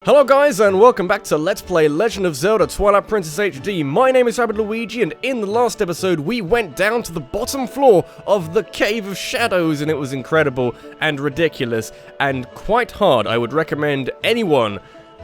Hello guys and welcome back to Let's Play Legend of Zelda Twilight Princess HD. My name is Rabbidluigi and in the last episode we went down to the bottom floor of the Cave of Shadows and it was incredible and ridiculous and quite hard. I would recommend anyone,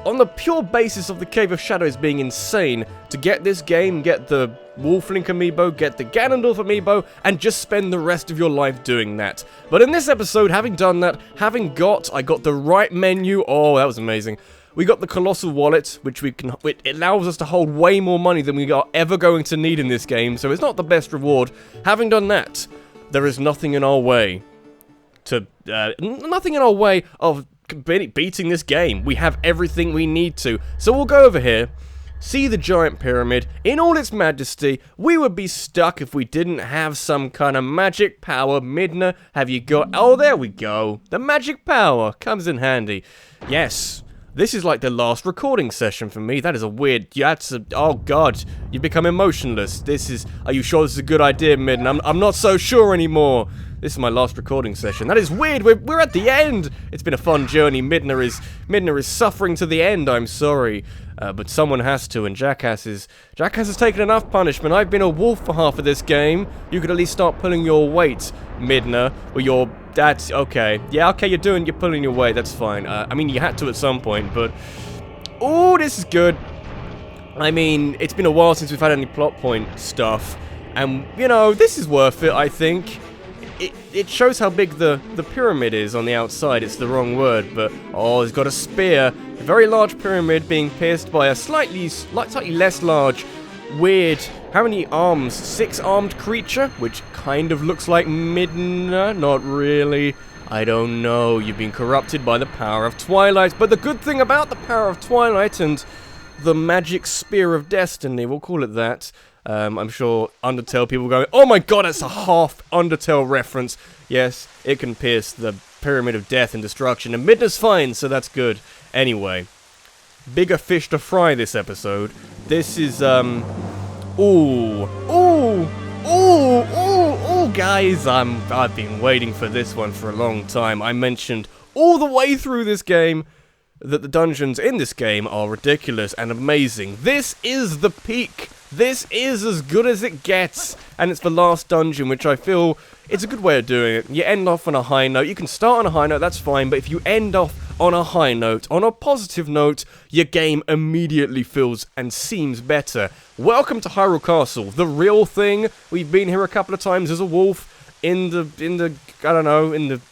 on the pure basis of the Cave of Shadows being insane, to get this game, get the Wolf Link amiibo, get the Ganondorf amiibo, and just spend the rest of your life doing that. But in this episode, having done that, I got the right menu. Oh, that was amazing. We got the Colossal Wallet, which it allows us to hold way more money than we are ever going to need in this game, so it's not the best reward. Having done that, there is nothing in our way of beating this game. We have everything we need to. So we'll go over here, see the giant pyramid in all its majesty. We would be stuck if we didn't have some kind of magic power. Midna, have you got... Oh, there we go. The magic power comes in handy. Yes. This is like the last recording session for me. That is a weird... oh god, you become emotionless. Are you sure this is a good idea, Midna? I'm not so sure anymore. This is my last recording session. That is weird. We're at the end. It's been a fun journey. Midna is suffering to the end. I'm sorry, but someone has to. And Jackass has taken enough punishment. I've been a wolf for half of this game. You could at least start pulling your weight, Midna, or your... That's okay. Yeah, okay, you're pulling your weight. That's fine. I mean, you had to at some point, but... Oh, this is good. I mean, it's been a while since we've had any plot point stuff. And, you know, this is worth it, I think. It shows how big the pyramid is on the outside. It's the wrong word, but... Oh, it's got a spear. A very large pyramid being pierced by a slightly less large, weird... How many arms? 6-armed creature, which kind of looks like Midna. Not really. I don't know. You've been corrupted by the power of Twilight. But the good thing about the power of Twilight and the magic spear of destiny, we'll call it that. I'm sure Undertale people going, oh my god, that's a half Undertale reference. Yes, it can pierce the pyramid of death and destruction. And Midna's fine, so that's good. Anyway, bigger fish to fry this episode. This is, Ooh, guys, I've been waiting for this one for a long time. I mentioned all the way through this game that the dungeons in this game are ridiculous and amazing. This is the peak. This is as good as it gets. And it's the last dungeon, which I feel it's a good way of doing it. You end off on a high note. You can start on a high note, that's fine. But if you end off on a high note, on a positive note, your game immediately feels and seems better. Welcome to Hyrule Castle, the real thing. We've been here a couple of times as a wolf in the I don't know, in the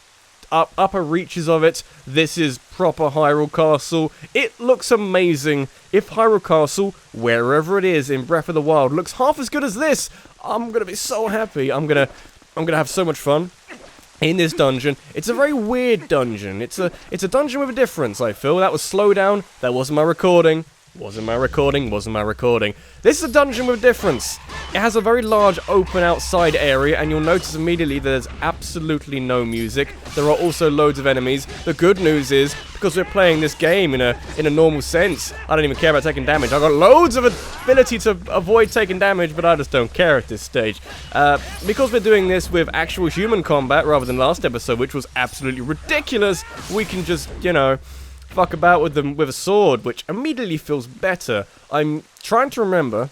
upper reaches of it. This is proper Hyrule Castle. It looks amazing. If Hyrule Castle, wherever it is in Breath of the Wild, looks half as good as this, I'm gonna be so happy. I'm gonna have so much fun in this dungeon. It's a very weird dungeon. It's a dungeon with a difference, I feel. That was slow down. That wasn't my recording. Wasn't my recording. This is a dungeon with a difference. It has a very large open outside area, and you'll notice immediately there's absolutely no music. There are also loads of enemies. The good news is, because we're playing this game in a normal sense, I don't even care about taking damage. I've got loads of ability to avoid taking damage, but I just don't care at this stage. Because we're doing this with actual human combat rather than last episode, which was absolutely ridiculous, we can just, you know, fuck about with them with a sword, which immediately feels better. I'm trying to remember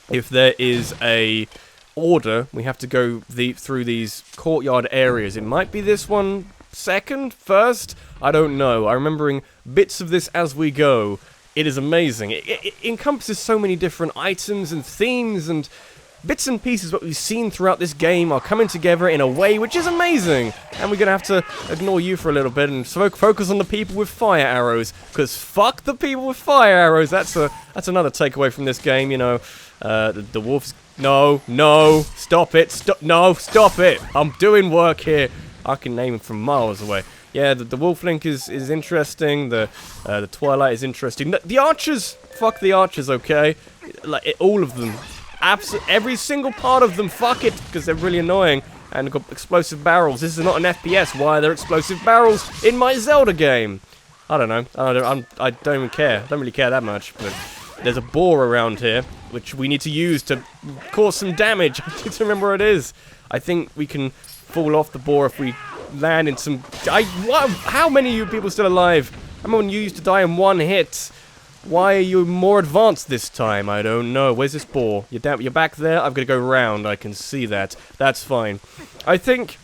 if there is a order we have to go through these courtyard areas. It might be this one second, first, I don't know. I'm remembering bits of this as we go. It is amazing. It encompasses so many different items and themes, and bits and pieces that we've seen throughout this game are coming together in a way which is amazing. And we're going to have to ignore you for a little bit and focus on the people with fire arrows. Because fuck the people with fire arrows. That's another takeaway from this game, you know. The wolves... No, stop it. Stop it. I'm doing work here. I can name him from miles away. Yeah, the Wolf Link is interesting. The Twilight is interesting. The archers... Fuck the archers, okay? Like, all of them. Every single part of them, fuck it, because they're really annoying. And got explosive barrels. This is not an FPS. Why are there explosive barrels in my Zelda game? I don't know. I don't even care. I don't really care that much. But there's a boar around here, which we need to use to cause some damage. I need to remember where it is. I think we can fall off the boar if we land in some... How many of you people still alive? I remember when you used to die in one hit. Why are you more advanced this time? I don't know. Where's this ball? You're back there? I'm gonna go round. I can see that. That's fine. I think...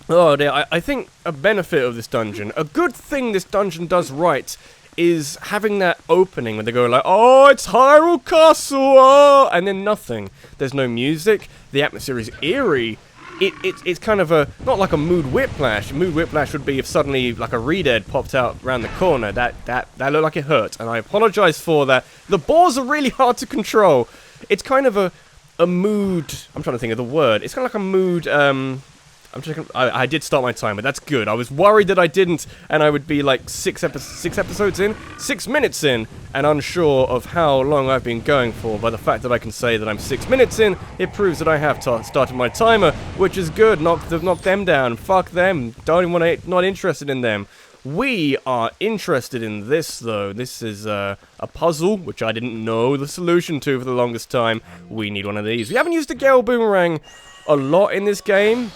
Oh dear, I think a benefit of this dungeon, a good thing this dungeon does right, is having that opening when they go like, oh, it's Hyrule Castle, oh, and then nothing. There's no music. The atmosphere is eerie. It's kind of a, not like a mood whiplash. Mood whiplash would be if suddenly like a Redead popped out around the corner. That looked like it hurt, and I apologize for that. The balls are really hard to control. It's kind of a mood, I'm trying to think of the word. It's kind of like a mood, I did start my timer, that's good. I was worried that I didn't, and I would be like 6 episodes in, 6 minutes in, and unsure of how long I've been going for. By the fact that I can say that I'm 6 minutes in, it proves that I have started my timer, which is good. Knock them down. Fuck them. Not interested in them. We are interested in this, though. This is a puzzle, which I didn't know the solution to for the longest time. We need one of these. We haven't used the Gale Boomerang a lot in this game.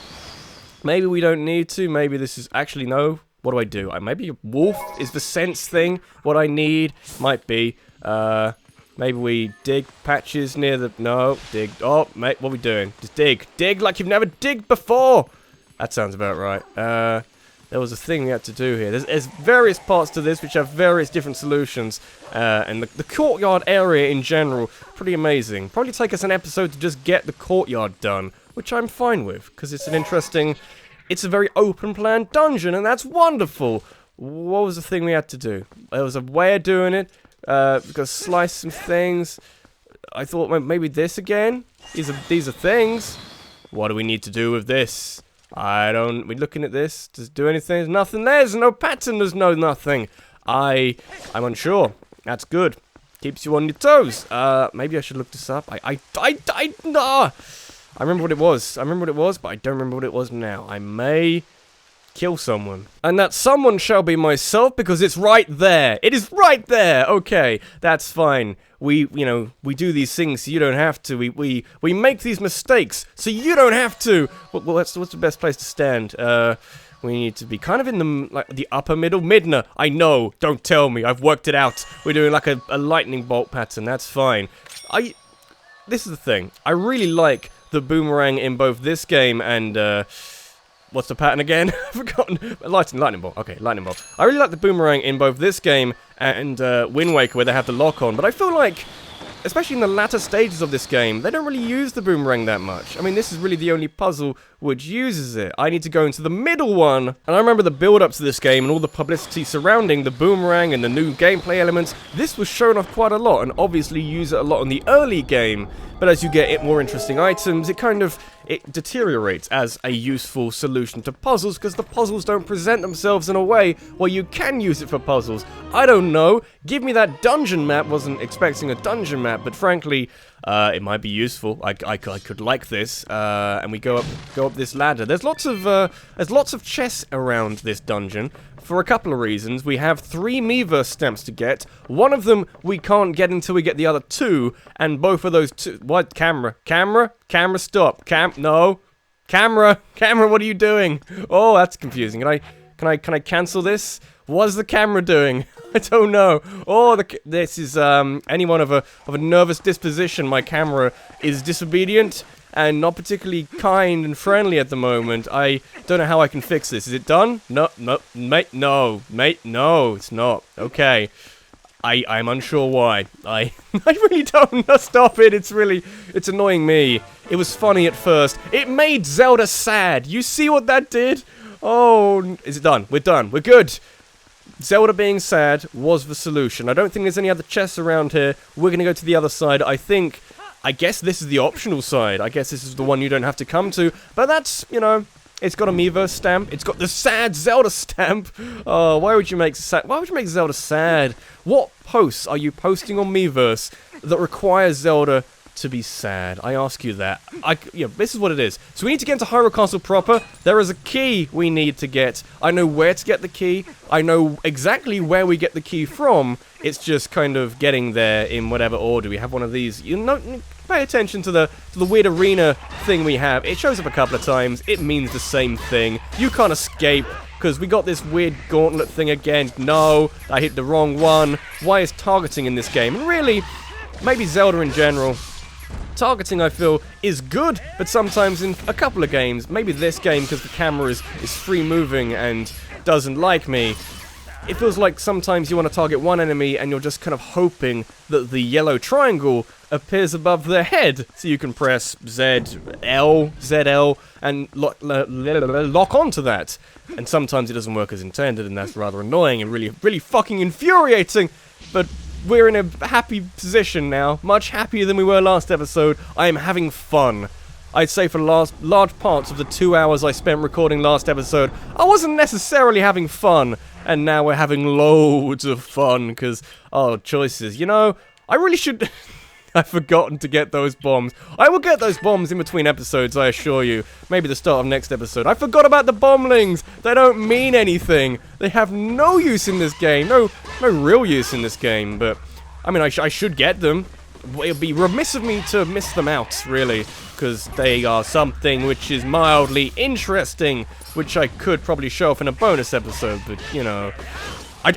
Maybe we don't need to. Maybe this is... Actually, no. What do I do? Maybe a wolf is the sense thing. What I need might be... maybe we dig patches near the... No. Dig. Oh, mate. What are we doing? Just dig. Dig like you've never digged before. That sounds about right. There was a thing we had to do here. There's various parts to this which have various different solutions. And the courtyard area in general, pretty amazing. Probably take us an episode to just get the courtyard done. Which I'm fine with, because it's an interesting... It's a very open plan dungeon, and that's wonderful! What was the thing we had to do? There was a way of doing it. We've got to slice some things. I thought maybe this again? These are things. What do we need to do with this? We're looking at this. Does it do anything? There's nothing there. There's no pattern. There's no nothing. I'm unsure. That's good. Keeps you on your toes. Maybe I should look this up. Nah! I remember what it was, but I don't remember what it was now. I may kill someone. And that someone shall be myself, because it's right there. It is right there! Okay, that's fine. We do these things so you don't have to. We make these mistakes so you don't have to. Well, what's the best place to stand? We need to be kind of in the upper middle. Midna, I know. Don't tell me. I've worked it out. We're doing like a lightning bolt pattern. That's fine. This is the thing. I really like the boomerang in both this game and, what's the pattern again? I've forgotten. Lightning bolt. Okay, lightning bolt. I really like the boomerang in both this game and Wind Waker, where they have the lock on, but I feel like, especially in the latter stages of this game, they don't really use the boomerang that much. I mean, this is really the only puzzle which uses it. I need to go into the middle one. And I remember the build-up to this game and all the publicity surrounding the boomerang and the new gameplay elements. This was shown off quite a lot, and obviously use it a lot in the early game. But as you get more interesting items, it deteriorates as a useful solution to puzzles, because the puzzles don't present themselves in a way where you can use it for puzzles. I don't know. Give me that dungeon map. Wasn't expecting a dungeon map, but frankly, it might be useful. I could like this. And we go up this ladder. There's lots of chests around this dungeon. For a couple of reasons. We have 3 Miiverse stamps to get. One of them we can't get until we get the other 2, and both of those 2... What? Camera, stop. No. Camera, what are you doing? Oh, that's confusing. Can I cancel this? What is the camera doing? I don't know. Oh, this is, anyone of a nervous disposition. My camera is disobedient and not particularly kind and friendly at the moment. I don't know how I can fix this. Is it done? No, mate, no, it's not. Okay. I'm unsure why. I really don't. No, stop it. It's annoying me. It was funny at first. It made Zelda sad. You see what that did? Oh, is it done? We're done. We're good. Zelda being sad was the solution. I don't think there's any other chests around here. We're going to go to the other side. I guess this is the optional side. I guess this is the one you don't have to come to. But that's, it's got a Miiverse stamp. It's got the sad Zelda stamp. Oh, why would you make Zelda sad? What posts are you posting on Miiverse that requires Zelda to be sad? I ask you that. This is what it is. So we need to get into Hyrule Castle proper. There is a key we need to get. I know where to get the key. I know exactly where we get the key from. It's just kind of getting there in whatever order. We have one of these. Pay attention to the weird arena thing we have. It shows up a couple of times. It means the same thing. You can't escape. because we got this weird gauntlet thing again. No, I hit the wrong one. Why is targeting in this game? And really, maybe Zelda in general, targeting, I feel, is good, but sometimes in a couple of games, maybe this game, because the camera is free moving and doesn't like me, it feels like sometimes you want to target one enemy and you're just kind of hoping that the yellow triangle appears above their head, so you can press ZL, and lock onto that. And sometimes it doesn't work as intended, and that's rather annoying and really fucking infuriating, but we're in a happy position now, much happier than we were last episode. I am having fun. I'd say for large parts of the 2 hours I spent recording last episode, I wasn't necessarily having fun, and now we're having loads of fun, because, oh, choices. You know, I really should... I've forgotten to get those bombs. I will get those bombs in between episodes, I assure you. Maybe the start of next episode. I forgot about the bomblings! They don't mean anything. They have no use in this game. No real use in this game, but... I mean, I should get them. It would be remiss of me to miss them out, really. Because they are something which is mildly interesting, which I could probably show off in a bonus episode, but, you know...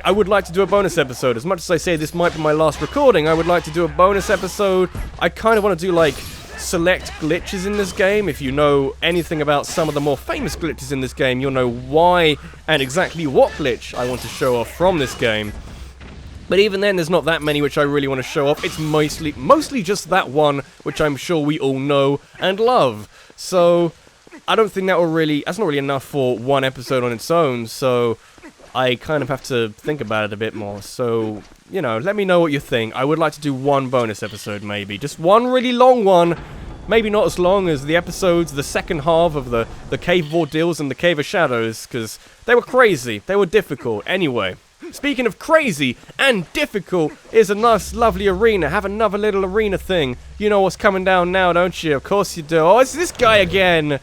I would like to do a bonus episode. As much as I say this might be my last recording, I would like to do a bonus episode. I kind of want to do, like, select glitches in this game. If you know anything about some of the more famous glitches in this game, you'll know why and exactly what glitch I want to show off from this game. But even then, there's not that many which I really want to show off. It's mostly just that one, which I'm sure we all know and love. So, I don't think that's not really enough for one episode on its own, so... I kind of have to think about it a bit more, so, you know, let me know what you think. I would like to do one bonus episode, maybe. Just one really long one. Maybe not as long as the episodes, the second half of the Cave of Ordeals and the Cave of Shadows, because they were crazy. They were difficult. Anyway, speaking of crazy and difficult, here's a nice, lovely arena. Have another little arena thing. You know what's coming down now, don't you? Of course you do. Oh, it's this guy again.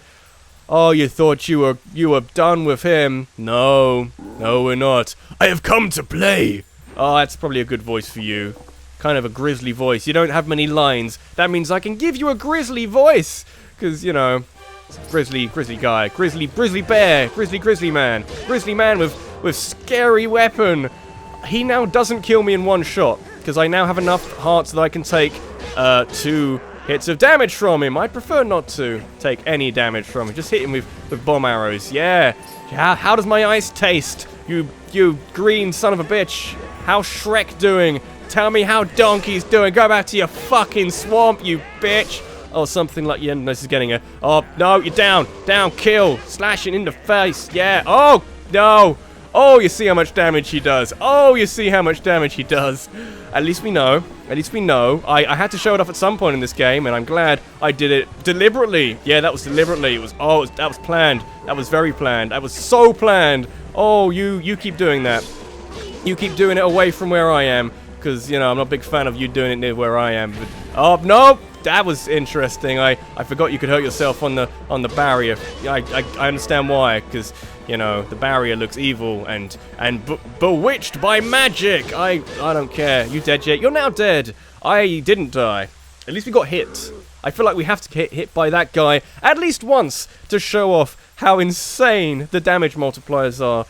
Oh, you thought you were done with him. No, we're not. I have come to play. Oh, that's probably a good voice for you. Kind of a grizzly voice. You don't have many lines. That means I can give you a grizzly voice. Because, you know, grizzly guy. Grizzly bear. Grizzly man. Grizzly man with scary weapon. He now doesn't kill me in one shot. Because I now have enough hearts that I can take 2 hits of damage from him. I'd prefer not to take any damage from him. Just hit him with bomb arrows. Yeah. How does my ice taste? You green son of a bitch. How's Shrek doing? Tell me how Donkey's doing. Go back to your fucking swamp, you bitch. Oh, something like, yeah, this is getting a... Oh, no, you're down. Down, kill. Slashing in the face. Yeah. Oh, no. Oh, you see how much damage he does. Oh, you see how much damage he does. At least we know. At least we know. I had to show it off at some point in this game, and I'm glad I did it deliberately. Yeah, that was deliberately. That was planned. That was very planned. That was so planned. Oh, you keep doing that. You keep doing it away from where I am, because, you know, I'm not a big fan of you doing it near where I am. But, oh, no. That was interesting. I forgot you could hurt yourself on the barrier. I understand why, because, you know, the barrier looks evil and bewitched by magic. I don't care. You dead yet? You're now dead. I didn't die. At least we got hit. I feel like we have to get hit by that guy at least once to show off how insane the damage multipliers are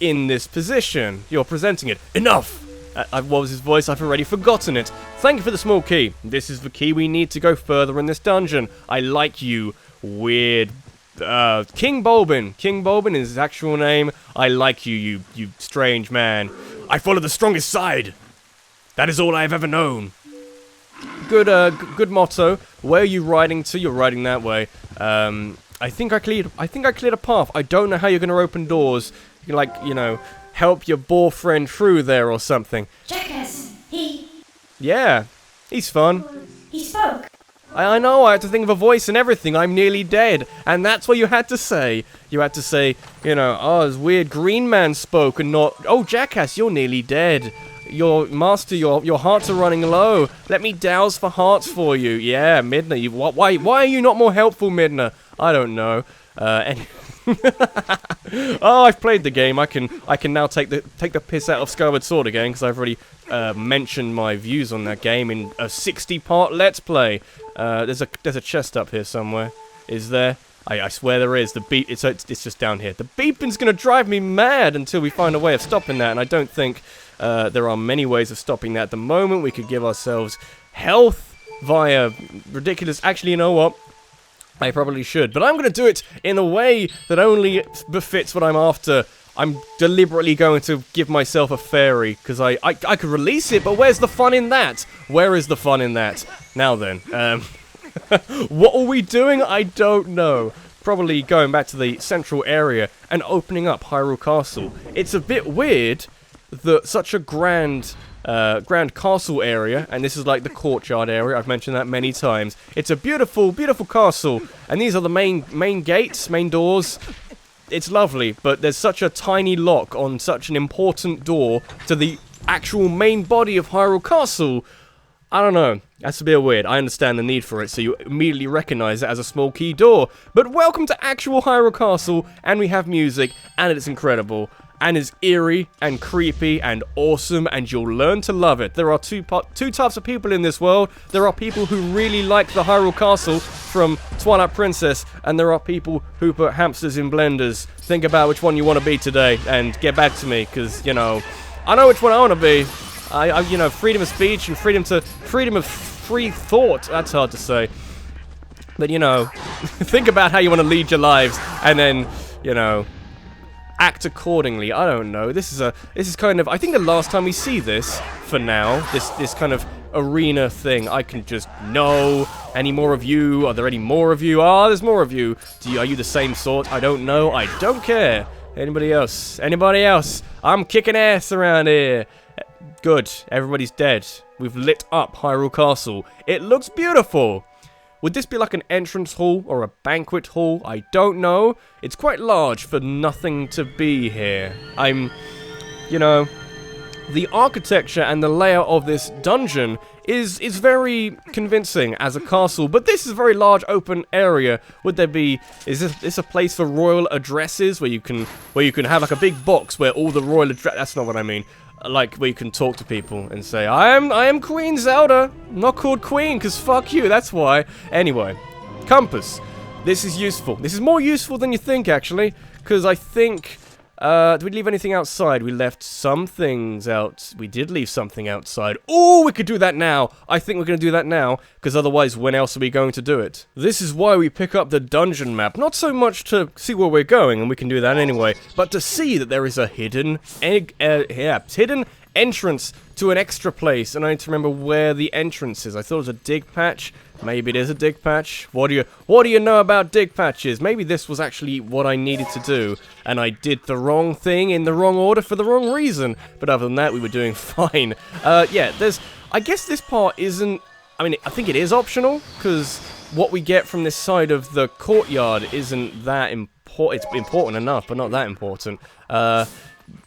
in this position. You're presenting it. Enough! What was his voice? I've already forgotten it. Thank you for the small key. This is the key we need to go further in this dungeon. I like you, weird... King Bulblin. King Bulblin is his actual name. I like you, you strange man. I follow the strongest side. That is all I have ever known. Good motto. Where are you riding to? You're riding that way. I think I cleared a path. I don't know how you're going to open doors. You can, like, you know... help your boar friend through there or something. Jackass, Yeah, he's fun. He spoke. I know, I had to think of a voice and everything. I'm nearly dead. And that's what you had to say. You had to say, you know, oh, this weird green man spoke and not, oh, Jackass, you're nearly dead. Your master, your hearts are running low. Let me douse for hearts for you. Yeah, Midna, why are you not more helpful, Midna? I don't know. Oh, I've played the game. I can now take the piss out of Skyward Sword again because I've already mentioned my views on that game in a 60-part Let's Play. There's a chest up here somewhere. Is there? I swear there is. The beep. It's just down here. The beeping's gonna drive me mad until we find a way of stopping that, and I don't think there are many ways of stopping that at the moment. We could give ourselves health via ridiculous. Actually, you know what? I probably should, but I'm gonna do it in a way that only befits what I'm after. I'm deliberately going to give myself a fairy, because I could release it, but where's the fun in that? Where is the fun in that? Now then, what are we doing? I don't know. Probably going back to the central area and opening up Hyrule Castle. It's a bit weird that such a grand castle area, and this is like the courtyard area, I've mentioned that many times. It's a beautiful, beautiful castle, and these are the main gates, main doors. It's lovely, but there's such a tiny lock on such an important door to the actual main body of Hyrule Castle. I don't know. That's a bit weird. I understand the need for it, so you immediately recognize it as a small key door. But welcome to actual Hyrule Castle, and we have music, and it's incredible. And it's eerie, and creepy, and awesome, and you'll learn to love it. There are two types of people in this world. There are people who really like the Hyrule Castle from Twilight Princess, and there are people who put hamsters in blenders. Think about which one you want to be today, and get back to me, because, you know, I know which one I want to be. You know, freedom of speech and freedom of free thought. That's hard to say. But, you know, think about how you want to lead your lives, and then, you know, act accordingly. I don't know. This is kind of, I think the last time we see this, for now, this kind of arena thing, I can just know. Any more of you? Are there any more of you? Ah, there's more of you. Are you the same sort? I don't know. I don't care. Anybody else? Anybody else? I'm kicking ass around here. Good. Everybody's dead. We've lit up Hyrule Castle. It looks beautiful. Would this be like an entrance hall or a banquet hall? I don't know. It's quite large for nothing to be here. You know, the architecture and the layout of this dungeon is very convincing as a castle, but this is a very large open area. Would there be, is this a place for royal addresses where you can have like a big box where all the royal that's not what I mean. Like, where you can talk to people and say, I am Queen Zelda. I'm not called Queen, because fuck you, that's why. Anyway, compass. This is useful. This is more useful than you think, actually, because I think, did we leave anything outside? We left some things out. We did leave something outside. Oh, we could do that now. I think we're going to do that now, because otherwise, when else are we going to do it? This is why we pick up the dungeon map. Not so much to see where we're going, and we can do that anyway, but to see that there is a hidden entrance to an extra place, and I need to remember where the entrance is. I thought it was a dig patch. Maybe it is a dig patch. What do you know about dig patches? Maybe this was actually what I needed to do, and I did the wrong thing in the wrong order for the wrong reason. But other than that, we were doing fine. Yeah, I guess this part isn't, I mean, I think it is optional, because what we get from this side of the courtyard isn't that important. It's important enough, but not that important.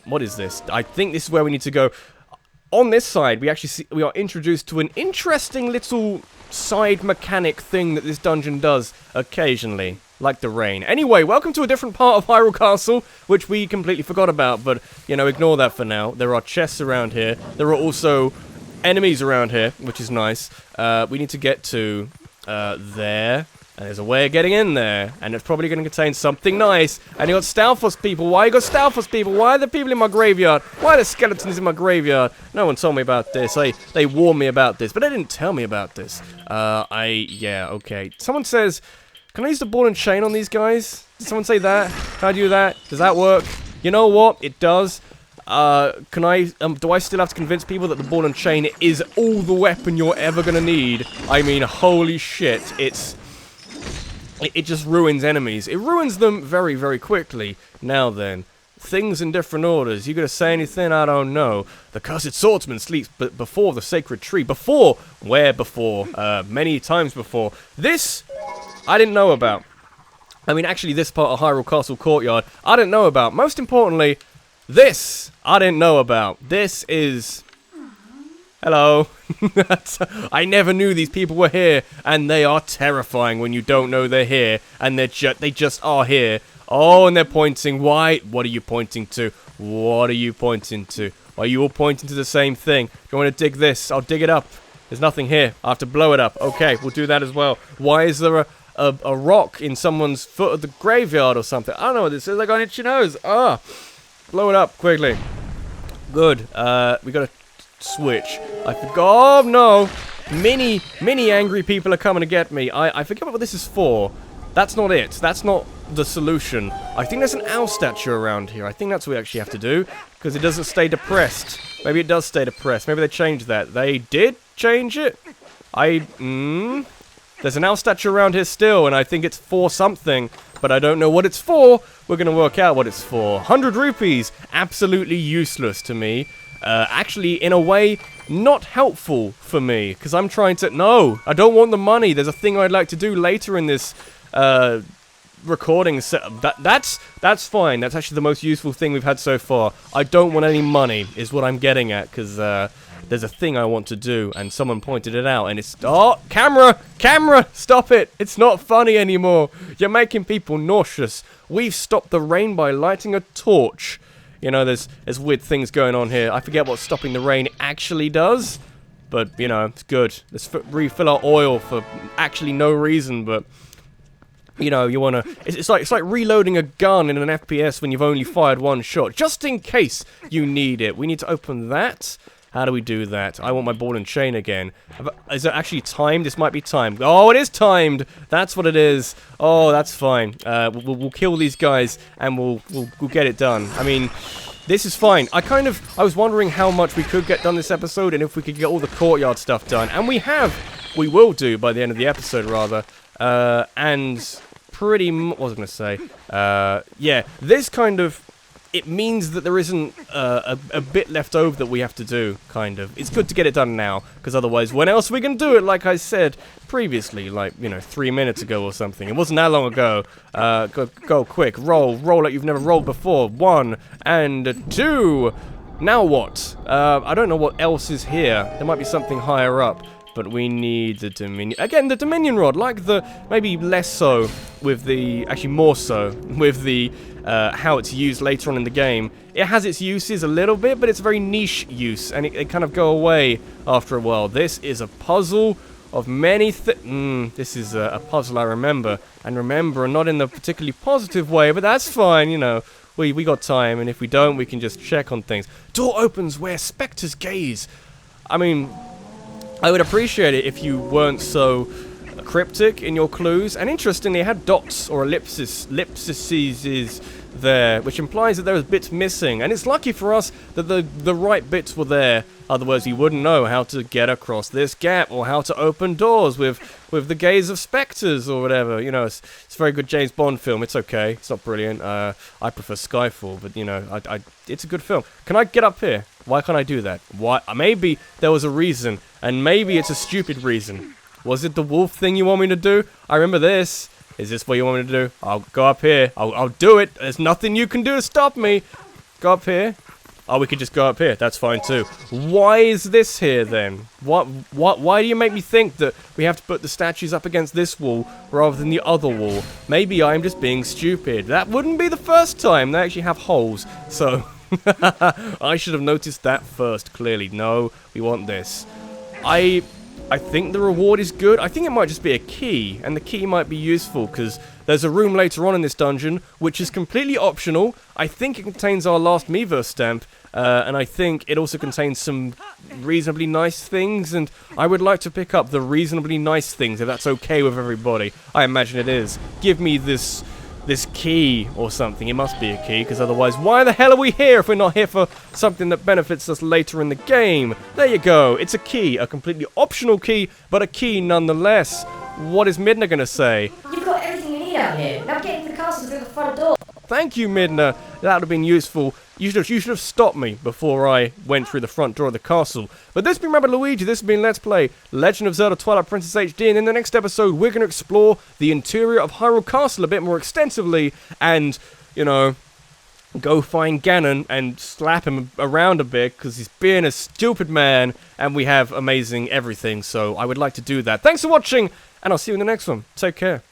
What is this? I think this is where we need to go. On this side, we are introduced to an interesting little side mechanic thing that this dungeon does occasionally, like the rain. Anyway, welcome to a different part of Hyrule Castle, which we completely forgot about, but, you know, ignore that for now. There are chests around here. There are also enemies around here, which is nice. We need to get to there. And there's a way of getting in there, and it's probably going to contain something nice. And you got Stalfos people. Why you got Stalfos people? Why are there people in my graveyard? Why are there skeletons in my graveyard? No one told me about this. They warned me about this, but they didn't tell me about this. Yeah, okay. Someone says, can I use the ball and chain on these guys? Did someone say that? Can I do that? Does that work? You know what? It does. Do I still have to convince people that the ball and chain is all the weapon you're ever going to need? I mean, holy shit. It just ruins enemies. It ruins them very, very quickly. Now then, things in different orders. You gonna say anything? I don't know. The cursed swordsman sleeps before the sacred tree. Before? Where before? Many times before. This, I didn't know about. I mean, actually, this part of Hyrule Castle Courtyard, I didn't know about. Most importantly, this, I didn't know about. This is... Hello. I never knew these people were here, and they are terrifying when you don't know they're here, and they just are here. Oh, and they're pointing. Why? What are you pointing to? What are you pointing to? Are you all pointing to the same thing? Do you want to dig this? I'll dig it up. There's nothing here. I have to blow it up. Okay, we'll do that as well. Why is there a rock in someone's foot of the graveyard or something. I don't know what this is. I got an itchy nose. Ah, blow it up quickly. Good. We got to switch. I forgot. Oh no, many angry people are coming to get me. I forget what this is for. That's not it. That's not the solution. I think there's an owl statue around here. I think that's what we actually have to do, because it doesn't stay depressed. Maybe it does stay depressed. Maybe they changed that. They did change it? There's an owl statue around here still, and I think it's for something, but I don't know what it's for. We're gonna work out what it's for. 100 rupees. Absolutely useless to me. Actually, in a way, not helpful for me, because I'm trying to... No, I don't want the money. There's a thing I'd like to do later in this, recording setup. That's fine. That's actually the most useful thing we've had so far. I don't want any money, is what I'm getting at, because, there's a thing I want to do, and someone pointed it out, and it's... Oh, camera! Camera! Stop it! It's not funny anymore! You're making people nauseous. We've stopped the rain by lighting a torch. You know, there's weird things going on here. I forget what stopping the rain actually does, but, you know, it's good. Let's refill our oil for actually no reason, but... You know, you wanna... It's like reloading a gun in an FPS when you've only fired one shot, just in case you need it. We need to open that... How do we do that? I want my ball and chain again. Is it actually timed? This might be timed. Oh, it is timed! That's what it is. Oh, that's fine. We'll kill these guys, and we'll get it done. I mean, this is fine. I was wondering how much we could get done this episode, and if we could get all the courtyard stuff done. And we will do by the end of the episode, rather. And pretty what was I going to say? Yeah, this kind of... It means that there isn't a bit left over that we have to do, kind of. It's good to get it done now, because otherwise, when else are we going to do it, like I said previously, like, you know, 3 minutes ago or something. It wasn't that long ago. Go quick, roll like you've never rolled before. 1 and 2. Now what? I don't know what else is here. There might be something higher up. But we need the Dominion... Again, the Dominion Rod, like the... Maybe less so with the... Actually, more so with the... how it's used later on in the game. It has its uses a little bit, but it's a very niche use, and it kind of go away after a while. This is a puzzle of many this is a puzzle I remember. And remember, not in the particularly positive way, but that's fine, you know. We got time, and if we don't, we can just check on things. Door opens where specters gaze. I mean... I would appreciate it if you weren't so cryptic in your clues. And interestingly, it had dots or ellipses there, which implies that there was bits missing. And it's lucky for us that the right bits were there. Otherwise, you wouldn't know how to get across this gap or how to open doors with the gaze of specters or whatever. You know, it's a very good James Bond film. It's okay. It's not brilliant. I prefer Skyfall, but you know, it's a good film. Can I get up here? Why can't I do that? Why? Maybe there was a reason, and maybe it's a stupid reason. Was it the wolf thing you want me to do? I remember this. Is this what you want me to do? I'll go up here. I'll do it. There's nothing you can do to stop me. Go up here. Oh, we could just go up here. That's fine too. Why is this here then? Why do you make me think that we have to put the statues up against this wall rather than the other wall? Maybe I'm just being stupid. That wouldn't be the first time. They actually have holes. So... I should have noticed that first, clearly. No, we want this. I think the reward is good. I think it might just be a key, and the key might be useful, because there's a room later on in this dungeon, which is completely optional. I think it contains our last Miiverse stamp, and I think it also contains some reasonably nice things, and I would like to pick up the reasonably nice things, if that's okay with everybody. I imagine it is. Give me this key or something. It must be a key, because otherwise, why the hell are we here if we're not here for something that benefits us later in the game? There you go. It's a key. A completely optional key, but a key nonetheless. What is Midna going to say? You've got everything you need out here. Now get into the castle through the front door. Thank you, Midna. That would have been useful. You should have stopped me before I went through the front door of the castle. But this has been Rabbidluigi. This has been Let's Play Legend of Zelda Twilight Princess HD. And in the next episode, we're going to explore the interior of Hyrule Castle a bit more extensively. And, you know, go find Ganon and slap him around a bit, because he's being a stupid man. And we have amazing everything. So I would like to do that. Thanks for watching, and I'll see you in the next one. Take care.